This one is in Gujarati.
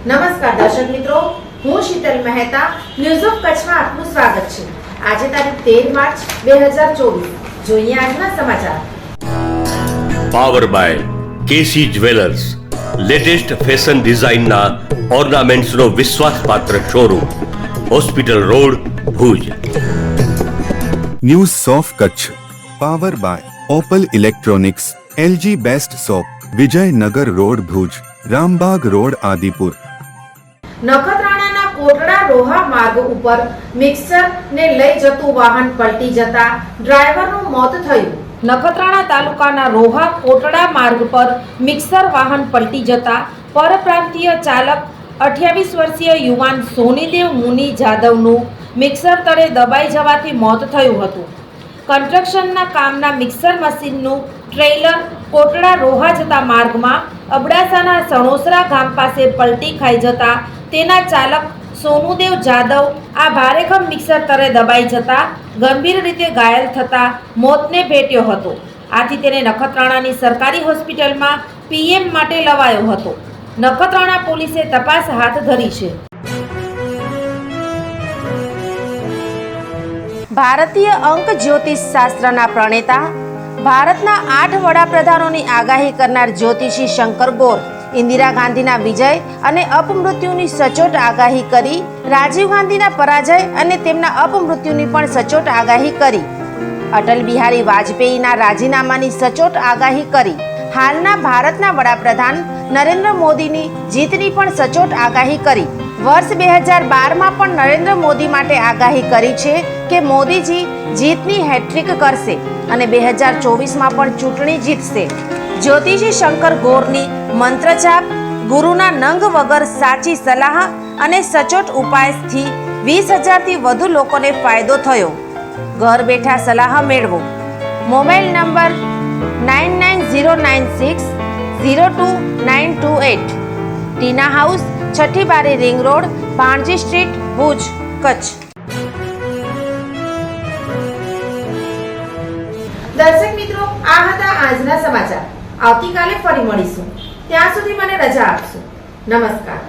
નમસ્કાર દર્શક મિત્રો, હું શીતલ મહેતા ન્યૂઝ ઓફ કચ્છમાં આપનું સ્વાગત છે। આજે તારીખ 13 માર્ચ 2024। જોઈએ આજના સમાચાર। Power by KC jewellers, latest fashion ડિઝાઇનના ઓર્નામેન્ટ્સનો વિશ્વાસપાત્ર showroom, hospital road, Bhuj. News of Kutch power by Opal electronics, LG best shop, Vijaynagar road, Bhuj, Rambagh road, Adipur. નખત્રાણાના કોટડા રોહા માર્ગ ઉપર મિક્સરને લઈ જતું વાહન પલટી જતા ડ્રાઈવરનું મોત થયું। નખત્રાણા તાલુકાના રોહા કોટડા માર્ગ પર મિક્સર વાહન પલટી જતા પરપ્રાંતીય ચાલક 28 વર્ષીય યુવાન સોનીદેવ મુનિ જાદવનું મિક્સર તળે દબાઈ જવાથી મોત થયું હતું। કન્સ્ટ્રક્શનના કામના મિક્સર મશીનનું ટ્રેલર કોટડા રોહા જતા માર્ગમાં અબડાસાના સણોસરા ગામ પાસે પલટી ખાઈ જતા તેના ચાલક સોનુદેવ જાદવ આ ભારેખમ મિક્સર તળે દબાઈ જતા ગંભીર રીતે ઘાયલ થતા મોતને ભેટ્યો હતો। આથી તેને નખત્રાણાની સરકારી હોસ્પિટલમાં પીએમ માટે લવાયો હતો। નખત્રાણા પોલીસે તપાસ હાથ ધરી છે। ભારતીય અંક જ્યોતિષ શાસ્ત્રના પ્રણેતા, ભારતના 8 વડાપ્રધાનોની આગાહી કરનાર જ્યોતિષી શંકર ગોર ઇન્દિરા ગાંધીના વિજય અને અપમૃત્યુની સચોટ આગાહી કરી, રાજીવ ગાંધીના પરાજય અને તેમના અપમૃત્યુની પણ સચોટ આગાહી કરી, અટલ બિહારી વાજપેયીના રાજીનામાની સચોટ આગાહી કરી, હાલના ભારતના વડાપ્રધાન નરેન્દ્ર મોદીની જીતની પણ સચોટ આગાહી કરી। વર્ષ 2012માં પણ નરેન્દ્ર મોદી માટે આગાહી કરી છે કે મોદીજી જીતની હેટ્રિક કરશે અને 2024માં પણ ચૂંટણી જીતશે। જ્યોતિષી શંકર ગોરની મંત્રજાપ, ગુરુના નંગ વગર સાચી સલાહ અને સચોટ ઉપાયથી 20,000થી વધુ લોકોને ફાયદો થયો। ઘર બેઠા સલાહ મેળવો। Mobile number 9909602928। ટીના હાઉસ, છઠ્ઠી બારી ring road, Bhanji street, Bhuj, Kutch. દર્શક મિત્રો, આ હતા આજના સમાચાર। આવતીકાલે ફરી મળીશું। ત્યાં સુધી મને રજા આપશો। નમસ્કાર।